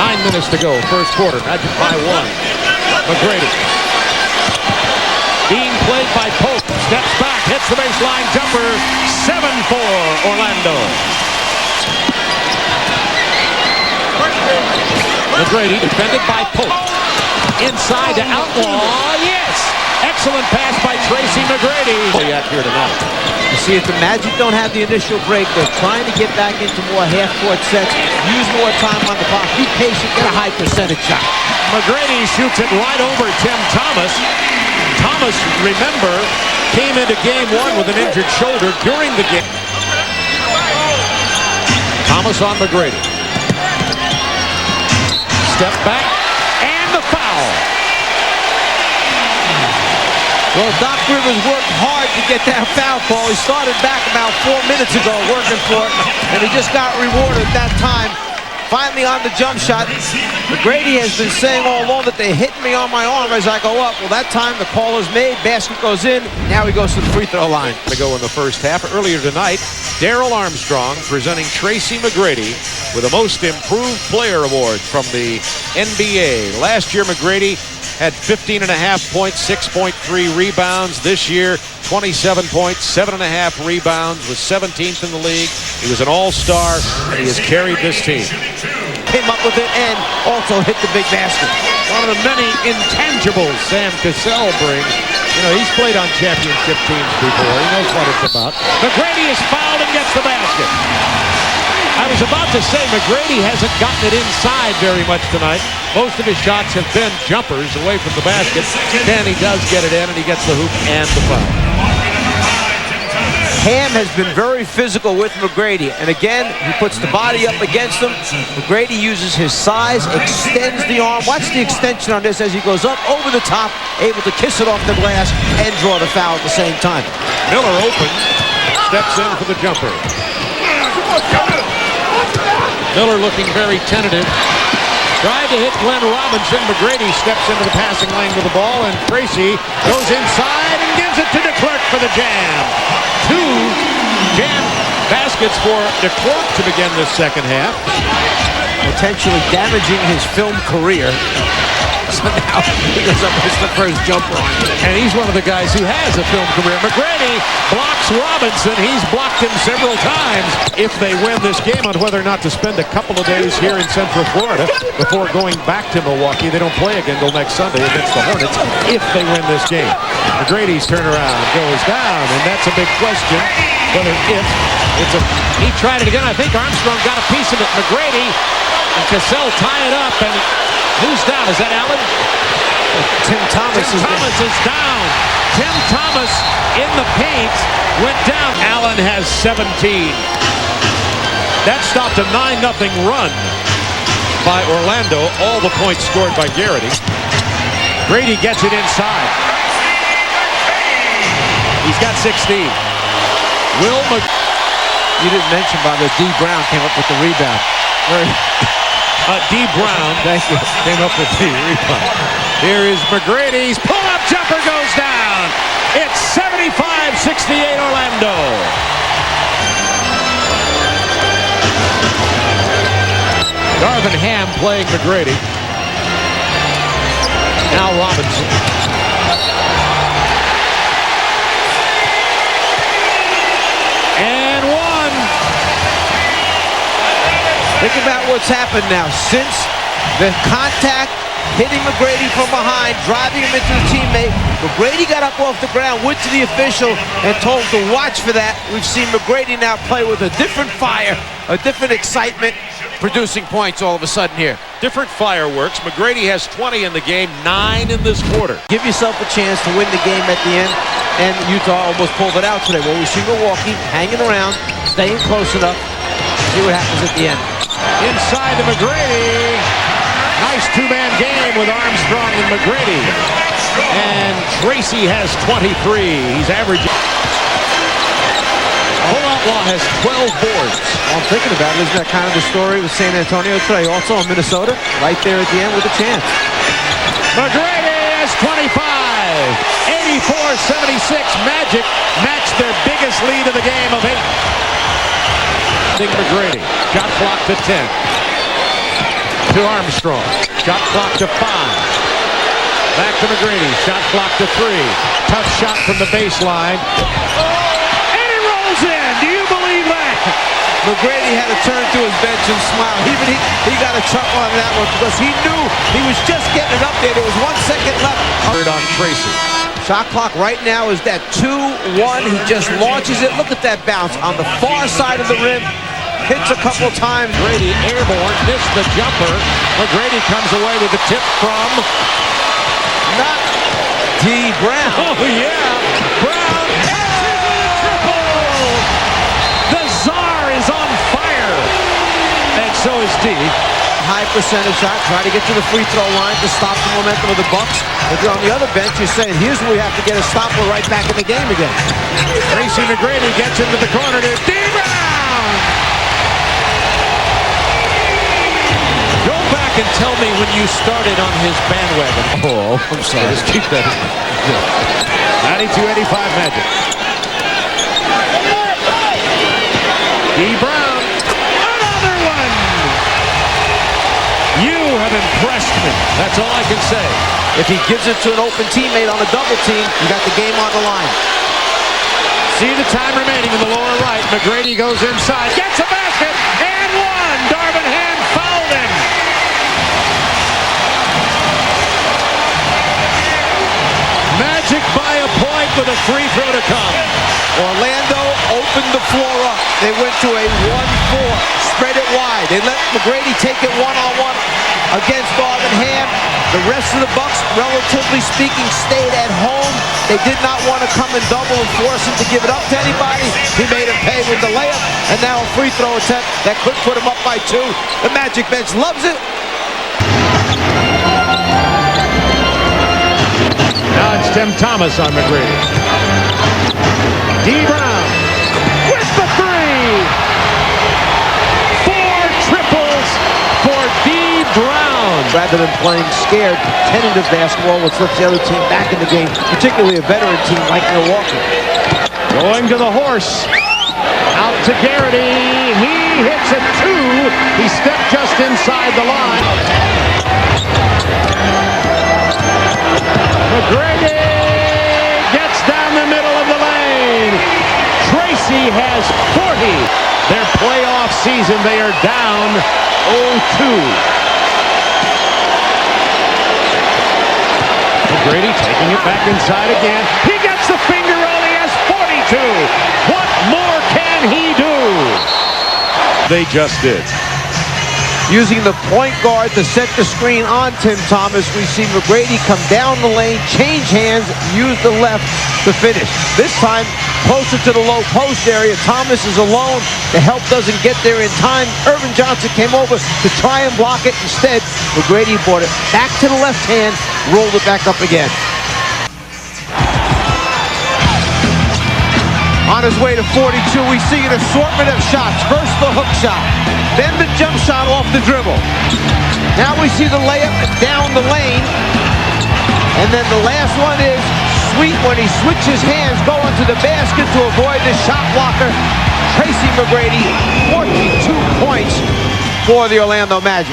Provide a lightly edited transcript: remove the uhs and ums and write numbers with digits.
9 minutes to go, first quarter. Magic by 1. McGrady. Being played by Pope. Steps back, hits the baseline jumper. 7-4 Orlando. McGrady defended by Pope. Inside to Outlaw. Yes! Excellent pass by Tracy McGrady. Here tonight. You see, if the Magic don't have the initial break, they're trying to get back into more half-court sets, use more time on the clock, be patient, get a high percentage shot. McGrady shoots it right over Tim Thomas. Thomas, remember, came into game 1 with an injured shoulder during the game. Thomas on McGrady. Step back, and the foul. Well, Doc Rivers worked hard to get that foul call. He started back about 4 minutes ago working for it, and he just got rewarded at that time. Finally on the jump shot. McGrady has been saying all along that they hit me on my arm as I go up. Well, that time the call is made, basket goes in, now he goes to the free throw line. To go in the first half. Earlier tonight, Darrell Armstrong presenting Tracy McGrady with the Most Improved Player Award from the NBA. Last year, McGrady had 15.5 points, 6.3 rebounds. This year, 27 points, 7.5 rebounds, was 17th in the league. He was an all-star, and he has carried this team. Came up with it and also hit the big basket. One of the many intangibles Sam Cassell brings. You know, he's played on championship teams before. He knows what it's about. McGrady is fouled and gets the basket. I was about to say McGrady hasn't gotten it inside very much tonight. Most of his shots have been jumpers away from the basket. Then he does get it in, and he gets the hoop and the foul. Ham has been very physical with McGrady, and again, he puts the body up against him. McGrady uses his size, extends the arm. Watch the extension on this as he goes up over the top, able to kiss it off the glass and draw the foul at the same time. Miller opens, steps in for the jumper. Miller looking very tentative. Tried to hit Glenn Robinson. McGrady steps into the passing lane with the ball, and Tracy goes inside and gives it to DeClercq for the jam. 2 jam baskets for DeClercq to begin this second half. Potentially damaging his film career. So now he goes up as the first jumper on him. And he's one of the guys who has a film career. McGrady blocks Robinson. He's blocked him several times. If they win this game, on whether or not to spend a couple of days here in Central Florida before going back to Milwaukee. They don't play again until next Sunday against the Hornets if they win this game. McGrady's turnaround goes down, and that's a big question. Whether if it's a... He tried it again. I think Armstrong got a piece of it. McGrady and Cassell tie it up, and who's down? Is that Allen? Tim Thomas is down. Tim Thomas in the paint went down. Allen has 17. That stopped a 9-0 run by Orlando. All the points scored by Garrity. Grady gets it inside. He's got 16. You didn't mention, by the D. Brown came up with the rebound. D. Brown, thank you, came up with the rebound. Here is McGrady's pull-up jumper goes down. It's 75-68 Orlando. Darvin Ham playing McGrady. Now Robinson. And one. Think about what's happened now. Since the contact, hitting McGrady from behind, driving him into the teammate, McGrady got up off the ground, went to the official, and told him to watch for that. We've seen McGrady now play with a different fire, a different excitement, producing points all of a sudden here. Different fireworks. McGrady has 20 in the game, 9 in this quarter. Give yourself a chance to win the game at the end, and Utah almost pulled it out today. Well, we see Milwaukee hanging around, staying close enough. See what happens at the end. Inside to McGrady. Nice two-man game with Armstrong and McGrady. And Tracy has 23. He's averaging. Cole Outlaw has 12 boards. All I'm thinking about it, isn't that kind of the story with San Antonio today? Also in Minnesota, right there at the end with a chance. McGrady has 25. 84-76. Magic matched their biggest lead of the game of 8. McGrady, shot clock to 10. to Armstrong. Shot clock to 5. Back to McGrady. Shot clock to 3. Tough shot from the baseline. And he rolls in. Do you believe that? McGrady had to turn to his bench and smile. Even he got a chuckle on that one because he knew he was just getting it up there. There was 1 second left. Third on Tracy. Shot clock right now is that 2-1. He just launches it. Look at that bounce on the far side of the rim. Hits a couple times. McGrady airborne, missed the jumper. McGrady comes away with the tip from not D. Brown. Oh yeah, Brown. Triple. The Czar is on fire, and so is D. High percentage shot. Try to get to the free throw line to stop the momentum of the Bucks. If you're on the other bench, you're saying, here's where we have to get a stop. We're right back in the game again. Tracy McGrady gets into the corner to D. Brown. Go back and tell me when you started on his bandwagon. Oh, I'm sorry. Just keep that. 92-85 Magic. D. Brown. Another one. You have impressed me. That's all I can say. If he gives it to an open teammate on a double team, you got the game on the line. See the time remaining in the lower right. McGrady goes inside, gets a basket, and one. Darvin Ham fouled him. Magic by a point with a free throw to come. Orlando opened the floor up. They went to a 1-4, spread it wide. They let McGrady take it one-on-one against Darvin Ham. The rest of the Bucks, relatively speaking, stayed at home. They did not want to come and double and force him to give it up to anybody. He made him pay with the layup, and now a free throw attempt that could put him up by 2. The Magic bench loves it. Now it's Tim Thomas on McGrady. D. Brown with the 3. 4 triples for D. Brown. Rather than playing scared, tentative basketball, which lets the other team back in the game, particularly a veteran team like Milwaukee. Going to the horse. Out to Garrity. He hits a 2. He stepped just inside the line. McGrady gets down the middle of the lane. Tracy has 40. Their playoff season, they are down 0-2. McGrady taking it back inside again. He gets the finger roll. He has 42. What more can he do? They just did. Using the point guard to set the screen on Tim Thomas, we see McGrady come down the lane, change hands, use the left to finish. This time, closer to the low post area. Thomas is alone. The help doesn't get there in time. Irvin Johnson came over to try and block it. Instead, McGrady brought it back to the left hand, rolled it back up again. On his way to 42, we see an assortment of shots. First the hook shot, then the jump shot off the dribble. Now we see the layup down the lane. And then the last one is sweet when he switches hands going to the basket to avoid the shot blocker. Tracy McGrady, 42 points for the Orlando Magic.